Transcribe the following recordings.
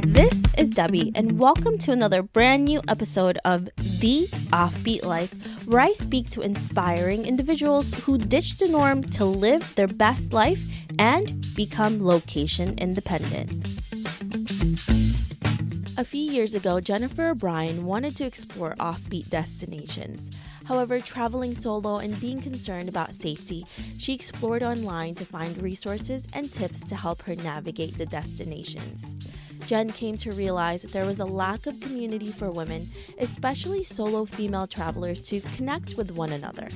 This is Debbie, and welcome to another brand new episode of The Offbeat Life, where I speak to inspiring individuals who ditch the norm to live their best life and become location independent. A few years ago, Jennifer O'Brien wanted to explore offbeat destinations. However, traveling solo and being concerned about safety, she explored online to find resources and tips to help her navigate the destinations. Jen came to realize that there was a lack of community for women, especially solo female travelers, to connect with one another.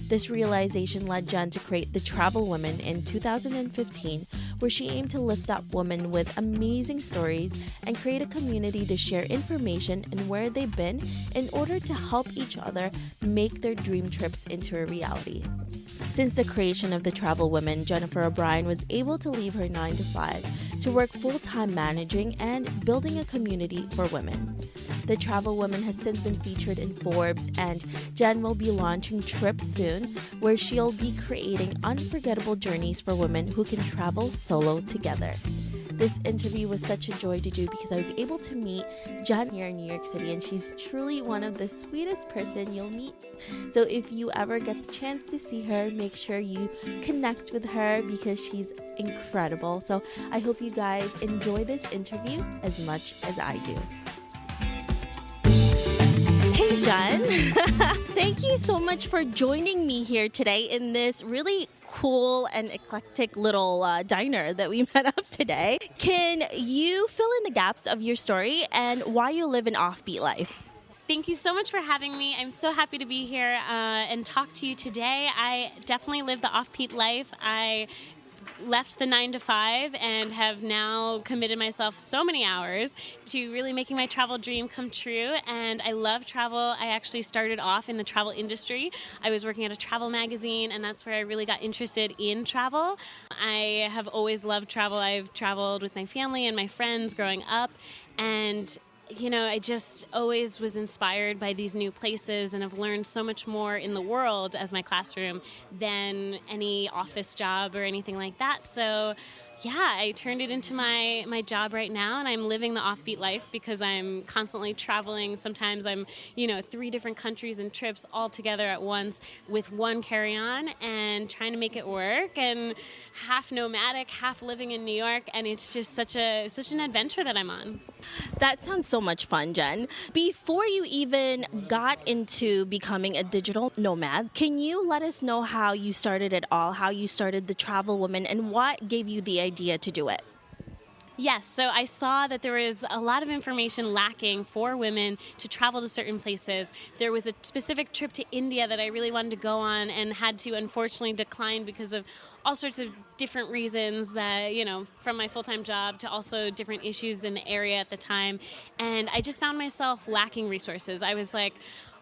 This realization led Jen to create The Travel Women in 2015, where she aimed to lift up women with amazing stories and create a community to share information and where they've been in order to help each other make their dream trips into a reality. Since the creation of The Travel Women, Jennifer O'Brien was able to leave her 9-to-5 to work full-time managing and building a community for women. The Travel Woman has since been featured in Forbes, and Jen will be launching trips soon where she'll be creating unforgettable journeys for women who can travel solo together. This interview was such a joy to do because I was able to meet Jen here in New York City, and she's truly one of the sweetest person you'll meet. So if you ever get the chance to see her, make sure you connect with her because she's incredible. So I hope you guys enjoy this interview as much as I do. Hey, Jen. Thank you so much for joining me here today in this really cool and eclectic little diner that we met up today. Can you fill in the gaps of your story and why you live an offbeat life? Thank you so much for having me. I'm so happy to be here and talk to you today. I definitely live the offbeat life. I left the 9-to-5 and have now committed myself so many hours to really making my travel dream come true. And I love travel. I actually started off in the travel industry. I was working at a travel magazine, and that's where I really got interested in travel. I have always loved travel. I've traveled with my family and my friends growing up, and I just always was inspired by these new places and have learned so much more in the world as my classroom than any office job or anything like that. So yeah, I turned it into my job right now, and I'm living the offbeat life because I'm constantly traveling. Sometimes I'm, 3 different countries and trips all together at once with one carry-on and trying to make it work, and half nomadic, half living in New York, and it's just such an adventure that I'm on. That sounds so much fun, Jen. Before you even got into becoming a digital nomad, can you let us know how you started it all, how you started The Travel Woman, and what gave you the idea to do it? Yes, so I saw that there was a lot of information lacking for women to travel to certain places. There was a specific trip to India that I really wanted to go on and had to unfortunately decline because of all sorts of different reasons that, from my full-time job to also different issues in the area at the time. And I just found myself lacking resources. I was like,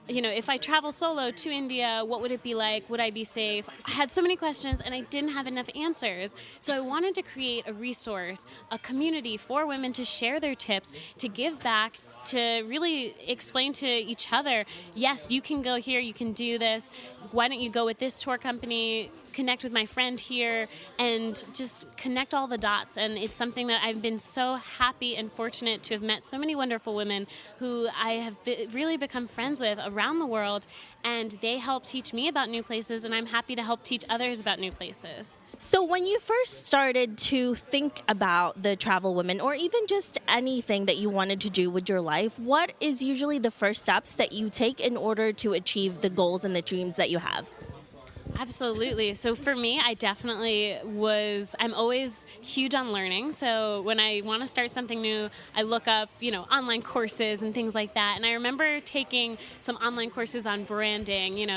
if I travel solo to India, what would it be like? Would I be safe? I had so many questions and I didn't have enough answers. So I wanted to create a resource, a community for women to share their tips, to give back, to really explain to each other, yes, you can go here, you can do this. Why don't you go with this tour company? Connect with my friend here and just connect all the dots. And it's something that I've been so happy and fortunate to have met so many wonderful women who I have really become friends with around the world, and they help teach me about new places, and I'm happy to help teach others about new places. So when you first started to think about The Travel Woman, or even just anything that you wanted to do with your life, what is usually the first steps that you take in order to achieve the goals and the dreams that you have? Absolutely. So for me, I'm always huge on learning. So when I want to start something new, I look up, online courses and things like that. And I remember taking some online courses on branding,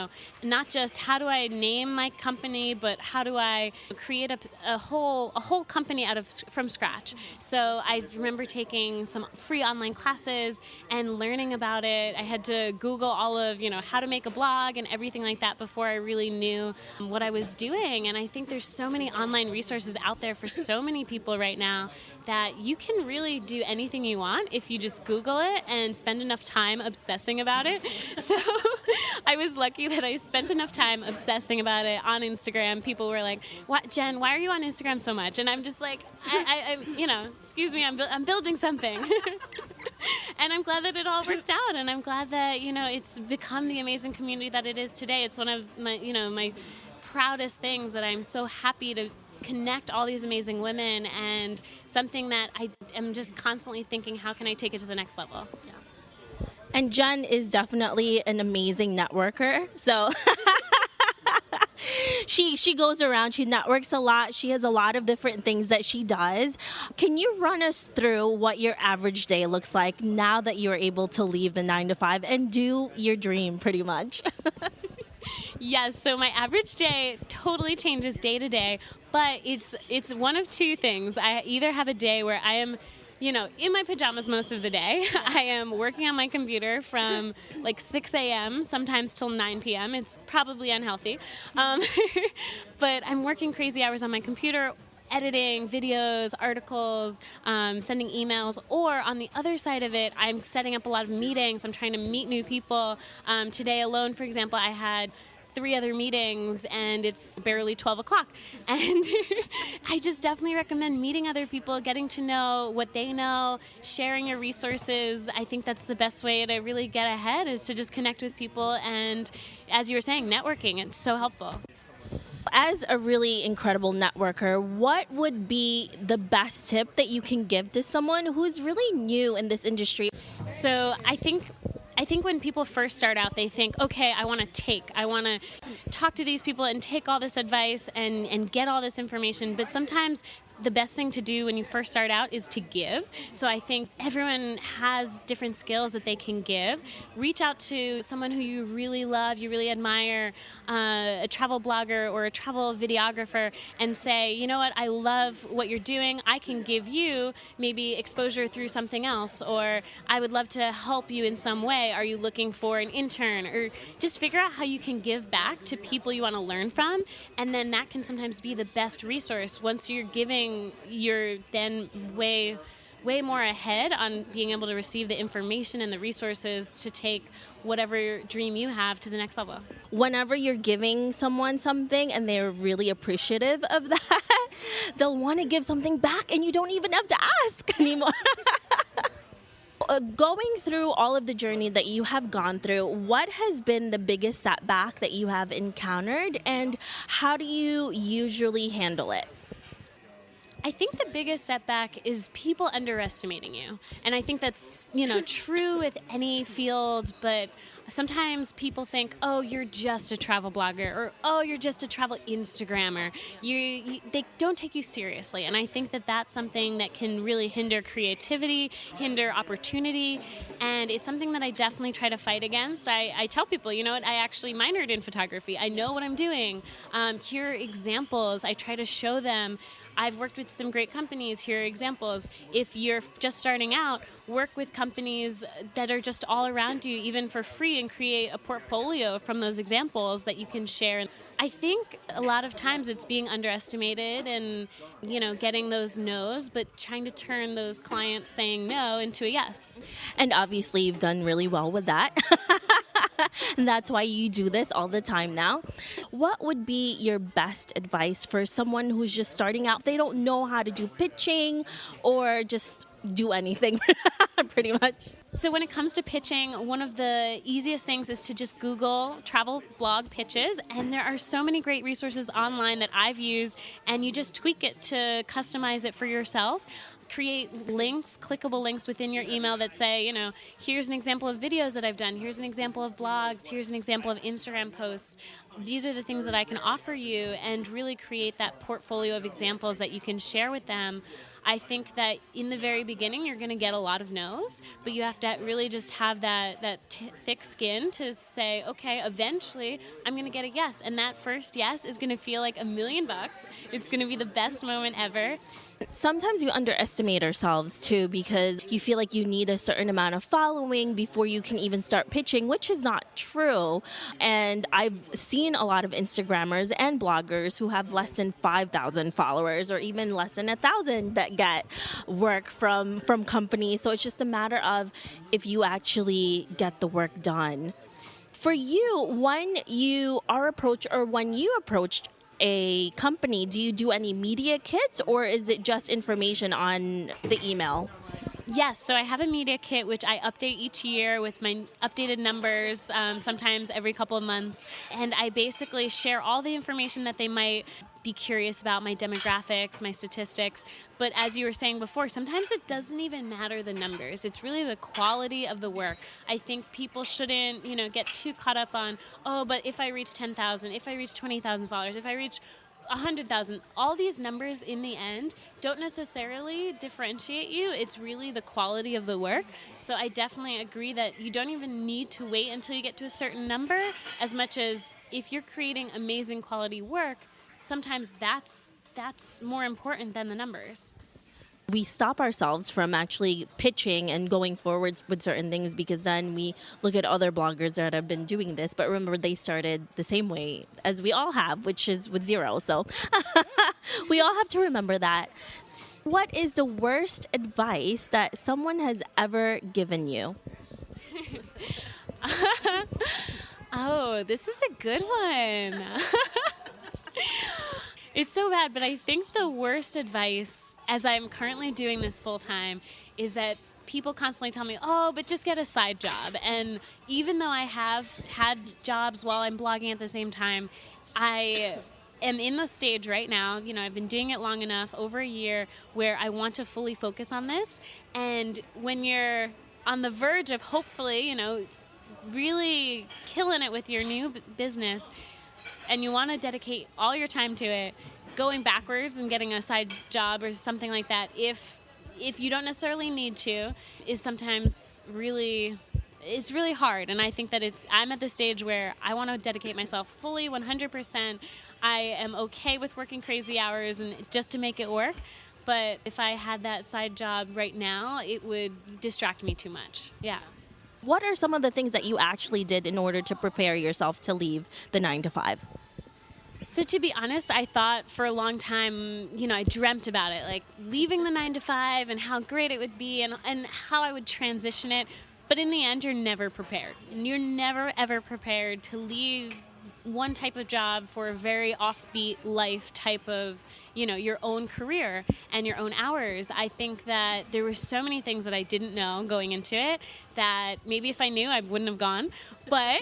not just how do I name my company, but how do I create a whole company from scratch. So I remember taking some free online classes and learning about it. I had to Google all of, how to make a blog and everything like that before I really knew knew what I was doing. And I think there's so many online resources out there for so many people right now that you can really do anything you want if you just Google it and spend enough time obsessing about it. So I was lucky that I spent enough time obsessing about it on Instagram. People were like, "What, Jen, why are you on Instagram so much?" And I'm just like, excuse me, I'm building something. And I'm glad that it all worked out, and I'm glad that, it's become the amazing community that it is today. It's one of my, my proudest things, that I'm so happy to connect all these amazing women, and something that I am just constantly thinking, how can I take it to the next level? Yeah. And Jen is definitely an amazing networker. So she goes around, she networks a lot. She has a lot of different things that she does. Can you run us through what your average day looks like now that you're able to leave the 9 to 5 and do your dream pretty much? Yes, so my average day totally changes day to day, but it's one of two things. I either have a day where I am, in my pajamas most of the day. I am working on my computer from like 6 a.m., sometimes till 9 p.m. It's probably unhealthy. But I'm working crazy hours on my computer, editing videos, articles, sending emails, or on the other side of it, I'm setting up a lot of meetings. I'm trying to meet new people. Today alone, for example, I had 3 other meetings, and it's barely 12 o'clock. And I just definitely recommend meeting other people, getting to know what they know, sharing your resources. I think that's the best way to really get ahead, is to just connect with people. And as you were saying, networking, it's so helpful. As a really incredible networker, what would be the best tip that you can give to someone who's really new in this industry? So I think when people first start out, they think, okay, I want to talk to these people and take all this advice and get all this information. But sometimes the best thing to do when you first start out is to give. So I think everyone has different skills that they can give. Reach out to someone who you really love, you really admire, a travel blogger or a travel videographer, and say, you know what, I love what you're doing. I can give you maybe exposure through something else, or I would love to help you in some way. Are you looking for an intern? Or just figure out how you can give back to people you want to learn from, and then that can sometimes be the best resource. Once you're giving, you're then way more ahead on being able to receive the information and the resources to take whatever dream you have to the next level. Whenever you're giving someone something and they're really appreciative of that, they'll want to give something back, and you don't even have to ask anymore. Going through all of the journey that you have gone through, what has been the biggest setback that you have encountered, and how do you usually handle it? I think the biggest setback is people underestimating you. And I think that's, true with any field, but sometimes people think, oh, you're just a travel blogger, or oh, you're just a travel Instagrammer. They don't take you seriously. And I think that that's something that can really hinder creativity, hinder opportunity. And it's something that I definitely try to fight against. I tell people, I actually minored in photography. I know what I'm doing. Here are examples. I try to show them. I've worked with some great companies. Here are examples. If you're just starting out, work with companies that are just all around you, even for free, and create a portfolio from those examples that you can share. I think a lot of times it's being underestimated and, getting those no's, but trying to turn those clients saying no into a yes. And obviously you've done really well with that. And that's why you do this all the time now. What would be your best advice for someone who's just starting out? They don't know how to do pitching or just do anything, pretty much. So when it comes to pitching, one of the easiest things is to just Google travel blog pitches, and there are so many great resources online that I've used, and you just tweak it to customize it for yourself. Create links, clickable links within your email that say, here's an example of videos that I've done, here's an example of blogs, here's an example of Instagram posts. These are the things that I can offer you, and really create that portfolio of examples that you can share with them. I think that in the very beginning, you're going to get a lot of no's, but you have to really just have that thick skin to say, okay, eventually I'm going to get a yes. And that first yes is going to feel like $1,000,000. It's going to be the best moment ever. Sometimes we underestimate ourselves too, because you feel like you need a certain amount of following before you can even start pitching, which is not true. And I've seen a lot of Instagrammers and bloggers who have less than 5,000 followers or even less than 1,000 that get work from companies. So it's just a matter of if you actually get the work done. For you, when you are approached or when you approached a company, do you do any media kits or is it just information on the email? Yes, so I have a media kit which I update each year with my updated numbers, sometimes every couple of months, and I basically share all the information that they might be curious about, my demographics, my statistics. But as you were saying before, sometimes it doesn't even matter the numbers. It's really the quality of the work. I think people shouldn't, get too caught up on, oh, but if I reach 10,000, if I reach 20,000 followers, if I reach 100,000, all these numbers in the end don't necessarily differentiate you. It's really the quality of the work. So I definitely agree that you don't even need to wait until you get to a certain number, as much as if you're creating amazing quality work, sometimes that's more important than the numbers. We stop ourselves from actually pitching and going forwards with certain things because then we look at other bloggers that have been doing this. But remember, they started the same way as we all have, which is with zero. So we all have to remember that. What is the worst advice that someone has ever given you? Oh, this is a good one. It's so bad, but I think the worst advice, as I'm currently doing this full time, is that people constantly tell me, oh, but just get a side job. And even though I have had jobs while I'm blogging at the same time, I am in the stage right now, I've been doing it long enough, over a year, where I want to fully focus on this. And when you're on the verge of hopefully, really killing it with your new business, and you want to dedicate all your time to it, going backwards and getting a side job or something like that, if you don't necessarily need to, is sometimes really hard. And I think that I'm at the stage where I want to dedicate myself fully 100%. I am okay with working crazy hours and just to make it work. But if I had that side job right now, it would distract me too much. Yeah. What are some of the things that you actually did in order to prepare yourself to leave the 9-to-5? So to be honest, I thought for a long time, I dreamt about it, like leaving the 9-to-5 and how great it would be and how I would transition it. But in the end, you're never prepared. And you're never, ever prepared to leave one type of job for a very offbeat life type of, your own career and your own hours. I think that there were so many things that I didn't know going into it that maybe if I knew, I wouldn't have gone. But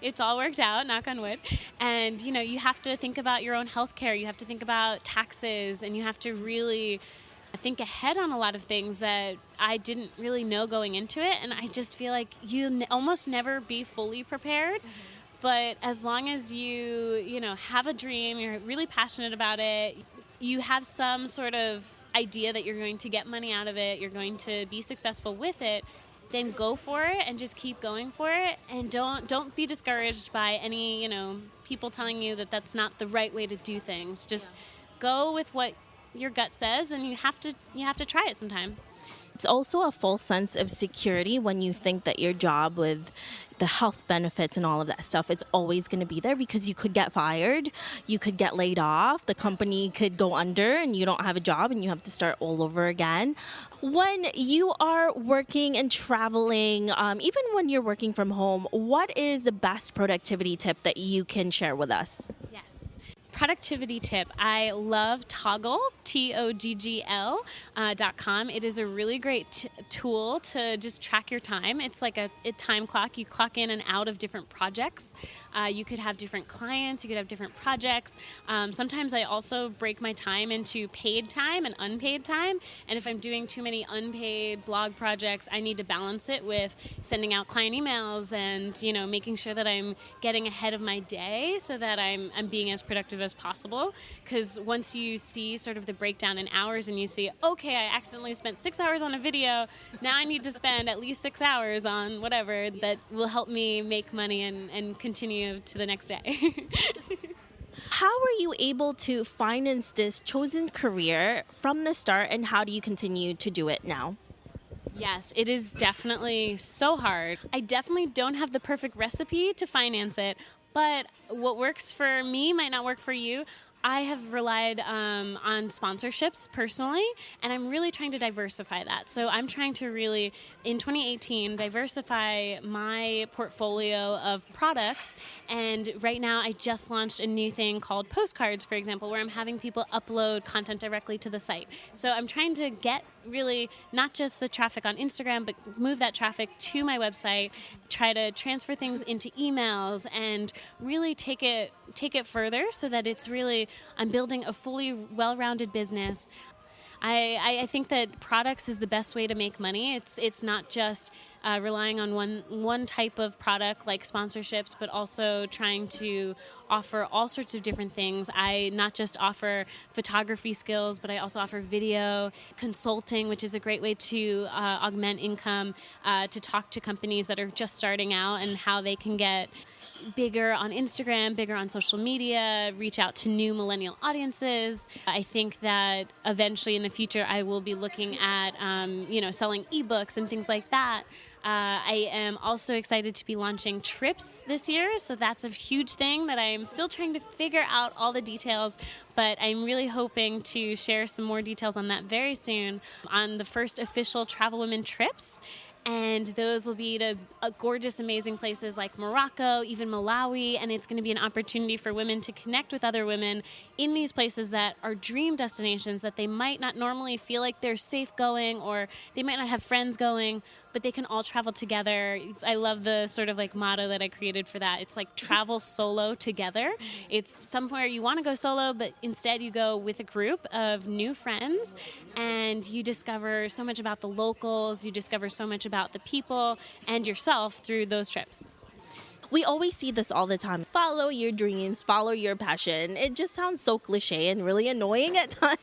it's all worked out, knock on wood. And, you have to think about your own health care. You have to think about taxes, and you have to really think ahead on a lot of things that I didn't really know going into it. And I just feel like you almost never be fully prepared. Mm-hmm. But as long as you have a dream, you're really passionate about it, you have some sort of idea that you're going to get money out of it, you're going to be successful with it, then go for it and just keep going for it. And don't be discouraged by any, people telling you that that's not the right way to do things. Just go with what your gut says, and you have to try it sometimes. It's also a false sense of security when you think that your job with the health benefits and all of that stuff is always going to be there, because you could get fired, you could get laid off, the company could go under and you don't have a job and you have to start all over again. When you are working and traveling, even when you're working from home, what is the best productivity tip that you can share with us? Yes. Productivity tip. I love Toggl, TOGGL.com. It is a really great tool to just track your time. It's like a time clock. You clock in and out of different projects. You could have different clients. You could have different projects. Sometimes I also break my time into paid time and unpaid time. And if I'm doing too many unpaid blog projects, I need to balance it with sending out client emails and, making sure that I'm getting ahead of my day so that I'm being as productive as as possible, because once you see sort of the breakdown in hours and you see, okay, I accidentally spent 6 hours on a video, now I need to spend at least 6 hours on whatever that will help me make money and continue to the next day. How were you able to finance this chosen career from the start, and how do you continue to do it now? Yes, it is definitely so hard. I definitely don't have the perfect recipe to finance it, but what works for me might not work for you. I have relied on sponsorships personally, and I'm really trying to diversify that. So I'm trying to really, in 2018, diversify my portfolio of products. And right now, I just launched a new thing called postcards, for example, where I'm having people upload content directly to the site. So I'm trying to get really not just the traffic on Instagram, but move that traffic to my website, try to transfer things into emails, and really take it further so that it's really, I'm building a fully well-rounded business. I think that products is the best way to make money. It's not just relying on one type of product like sponsorships, but also trying to offer all sorts of different things. I not just offer photography skills, but I also offer video consulting, which is a great way to augment income, to talk to companies that are just starting out and how they can get bigger on Instagram, bigger on social media, reach out to new millennial audiences. I think that eventually in the future I will be looking at, selling ebooks and things like that. I am also excited to be launching trips this year, so that's a huge thing that I am still trying to figure out all the details, but I'm really hoping to share some more details on that very soon on the first official Travel Women trips. And those will be to gorgeous, amazing places like Morocco, even Malawi, and it's going to be an opportunity for women to connect with other women in these places that are dream destinations that they might not normally feel like they're safe going, or they might not have friends going, but they can all travel together. I love the sort of like motto that I created for that. It's like travel solo together. It's somewhere you want to go solo, but instead you go with a group of new friends, and you discover so much about the locals, you discover so much about the people and yourself through those trips. We always see this all the time. Follow your dreams, follow your passion. It just sounds so cliche and really annoying at times.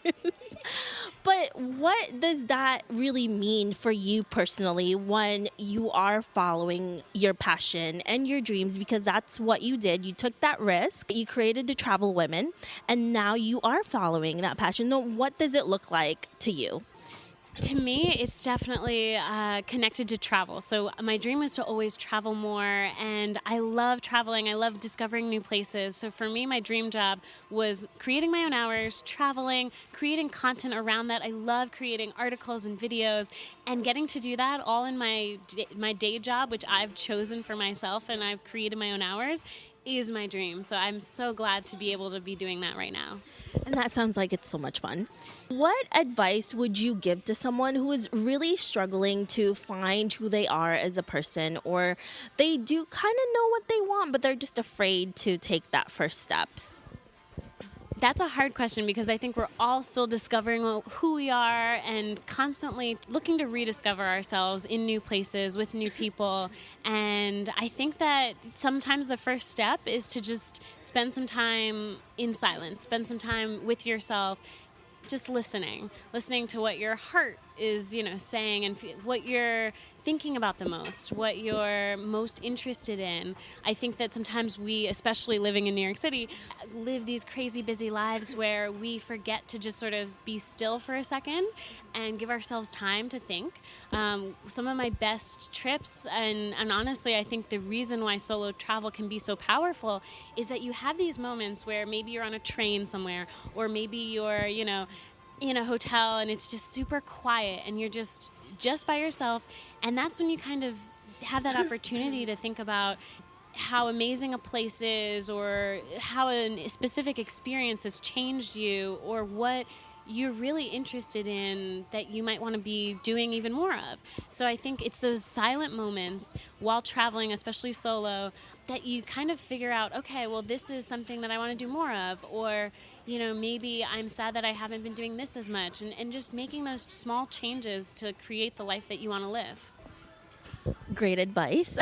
But what does that really mean for you personally when you are following your passion and your dreams? Because that's what you did. You took that risk. You created the Travel Women, and now you are following that passion. So what does it look like to you? To me, it's definitely connected to travel. So my dream was to always travel more, and I love traveling. I love discovering new places. So for me, my dream job was creating my own hours, traveling, creating content around that. I love creating articles and videos, and getting to do that all in my day job, which I've chosen for myself, and I've created my own hours, is my dream. So I'm so glad to be able to be doing that right now. And that sounds like it's so much fun. What advice would you give to someone who is really struggling to find who they are as a person, or they do kind of know what they want, but they're just afraid to take that first steps? That's a hard question, because I think we're all still discovering who we are and constantly looking to rediscover ourselves in new places with new people. And I think that sometimes the first step is to just spend some time in silence, spend some time with yourself, just listening to what your heart is, saying, and what you're thinking about the most, what you're most interested in. I think that sometimes we, especially living in New York City, live these crazy busy lives where we forget to just sort of be still for a second and give ourselves time to think. Some of my best trips, and honestly, I think the reason why solo travel can be so powerful is that you have these moments where maybe you're on a train somewhere, or maybe you're, in a hotel and it's just super quiet and you're just by yourself, and that's when you kind of have that opportunity to think about how amazing a place is, or how a specific experience has changed you, or what you're really interested in that you might want to be doing even more of. So I think it's those silent moments while traveling, especially solo, that you kind of figure out, okay, well, this is something that I want to do more of, or maybe I'm sad that I haven't been doing this as much, and just making those small changes to create the life that you want to live. Great advice.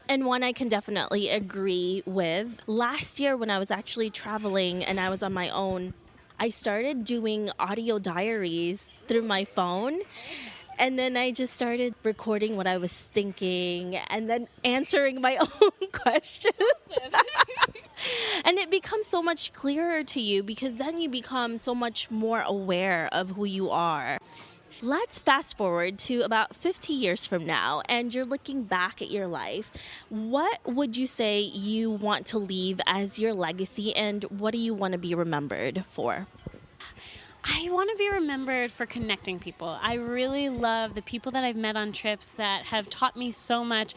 And one I can definitely agree with. Last year when I was actually traveling and I was on my own, I started doing audio diaries through my phone. And then I just started recording what I was thinking and then answering my own questions. And it becomes so much clearer to you because then you become so much more aware of who you are. Let's fast forward to about 50 years from now, and you're looking back at your life. What would you say you want to leave as your legacy, and what do you want to be remembered for? I want to be remembered for connecting people. I really love the people that I've met on trips that have taught me so much.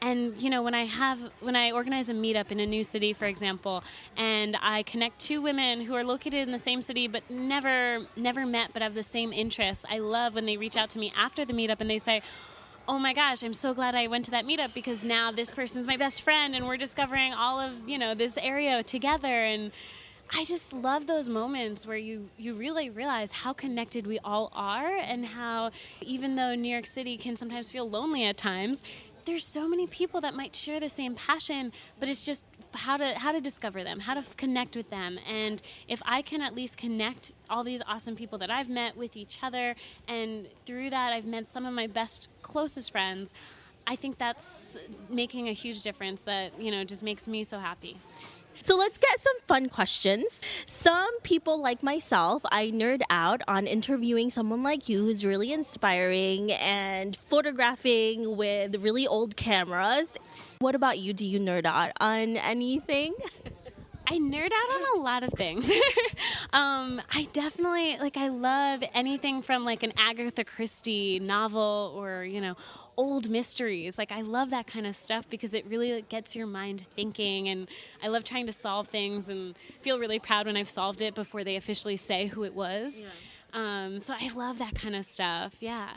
And, when I organize a meetup in a new city, for example, and I connect two women who are located in the same city but never met but have the same interests, I love when they reach out to me after the meetup and they say, oh my gosh, I'm so glad I went to that meetup because now this person's my best friend and we're discovering all of, this area together. And I just love those moments where you really realize how connected we all are and how even though New York City can sometimes feel lonely at times, there's so many people that might share the same passion, but it's just how to discover them, how to connect with them. And if I can at least connect all these awesome people that I've met with each other, and through that I've met some of my best, closest friends, I think that's making a huge difference that, just makes me so happy. So let's get some fun questions. Some people like myself, I nerd out on interviewing someone like you who's really inspiring and photographing with really old cameras. What about you? Do you nerd out on anything? I nerd out on a lot of things. I definitely, I love anything from an Agatha Christie novel or, old mysteries. I love that kind of stuff because it really gets your mind thinking, and I love trying to solve things and feel really proud when I've solved it before they officially say who it was. Yeah. So I love that kind of stuff. Yeah.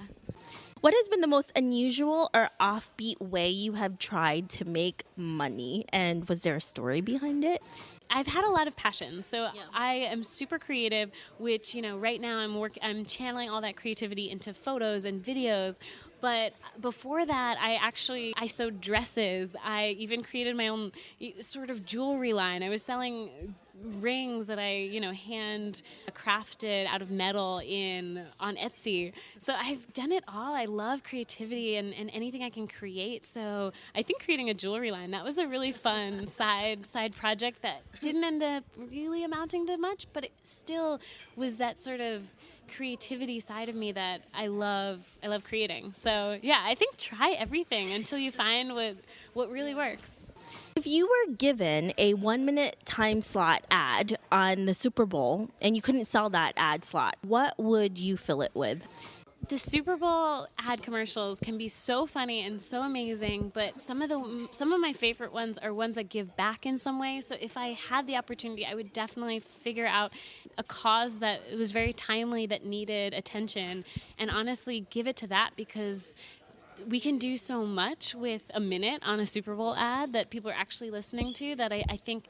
What has been the most unusual or offbeat way you have tried to make money? And was there a story behind it? I've had a lot of passion. So yeah. I am super creative, which, right now I'm channeling all that creativity into photos and videos. But before that, I sewed dresses. I even created my own sort of jewelry line. I was selling rings that I, hand crafted out of metal on Etsy. So I've done it all. I love creativity and anything I can create. So I think creating a jewelry line, that was a really fun side project that didn't end up really amounting to much, but it still was that sort of creativity side of me that I love creating. So yeah, I think try everything until you find what really works. If you were given a 1-minute time slot ad on the Super Bowl and you couldn't sell that ad slot, what would you fill it with? The Super Bowl ad commercials can be so funny and so amazing, but some of my favorite ones are ones that give back in some way. So if I had the opportunity, I would definitely figure out a cause that was very timely that needed attention and honestly give it to that, because we can do so much with a minute on a Super Bowl ad that people are actually listening to, that I think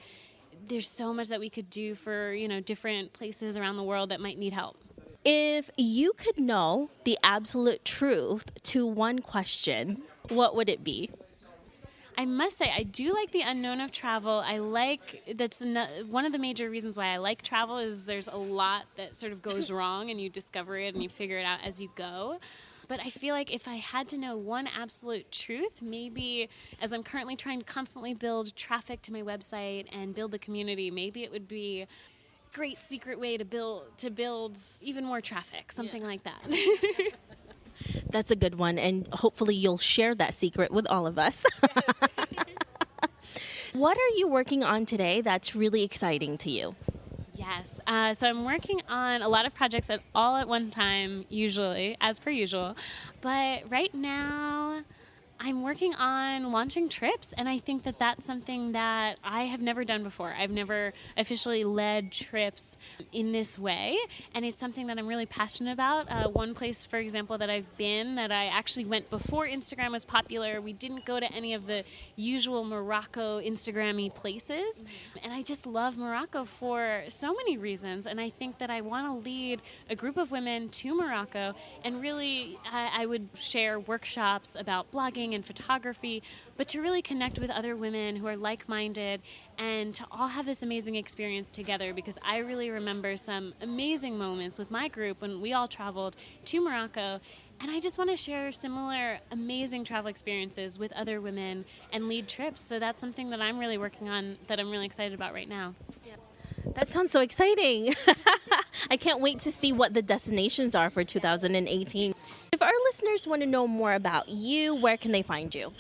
there's so much that we could do for, different places around the world that might need help. If you could know the absolute truth to one question, what would it be? I must say, I do like the unknown of travel. One of the major reasons why I like travel is there's a lot that sort of goes wrong and you discover it and you figure it out as you go. But I feel like if I had to know one absolute truth, maybe as I'm currently trying to constantly build traffic to my website and build the community, maybe it would be great secret way to build even more traffic, something like that. That's a good one, and hopefully you'll share that secret with all of us. Yes. What are you working on today that's really exciting to you? Yes. So I'm working on a lot of projects all at one time, usually, as per usual. But right now, I'm working on launching trips, and I think that that's something that I have never done before. I've never officially led trips in this way, and it's something that I'm really passionate about. One place, for example, that I've been that I actually went before Instagram was popular, we didn't go to any of the usual Morocco Instagram-y places, and I just love Morocco for so many reasons, and I think that I want to lead a group of women to Morocco, and really I would share workshops about blogging and photography, but to really connect with other women who are like-minded and to all have this amazing experience together, because I really remember some amazing moments with my group when we all traveled to Morocco, and I just want to share similar amazing travel experiences with other women and lead trips. So that's something that I'm really working on, that I'm really excited about right now. That sounds so exciting. I can't wait to see what the destinations are for 2018. If our listeners want to know more about you, where can they find you?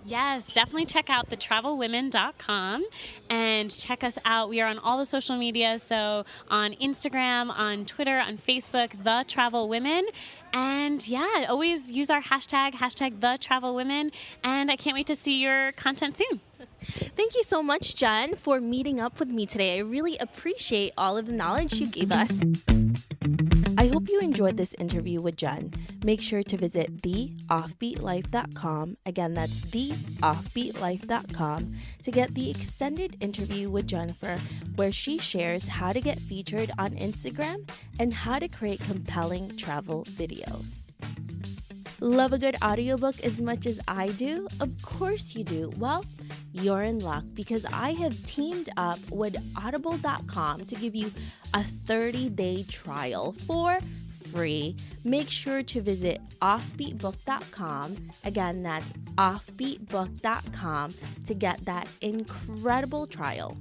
Yes, definitely check out thetravelwomen.com and check us out. We are on all the social media, so on Instagram, on Twitter, on Facebook, The Travel Women. And yeah, always use our hashtag The Travel Women. And I can't wait to see your content soon. Thank you so much, Jen, for meeting up with me today. I really appreciate all of the knowledge you gave us. I hope you enjoyed this interview with Jen. Make sure to visit theoffbeatlife.com. Again, that's theoffbeatlife.com to get the extended interview with Jennifer, where she shares how to get featured on Instagram and how to create compelling travel videos. Love a good audiobook as much as I do? Of course you do. Well, you're in luck, because I have teamed up with audible.com to give you a 30-day trial for free. Make sure to visit offbeatbook.com. Again, that's offbeatbook.com to get that incredible trial.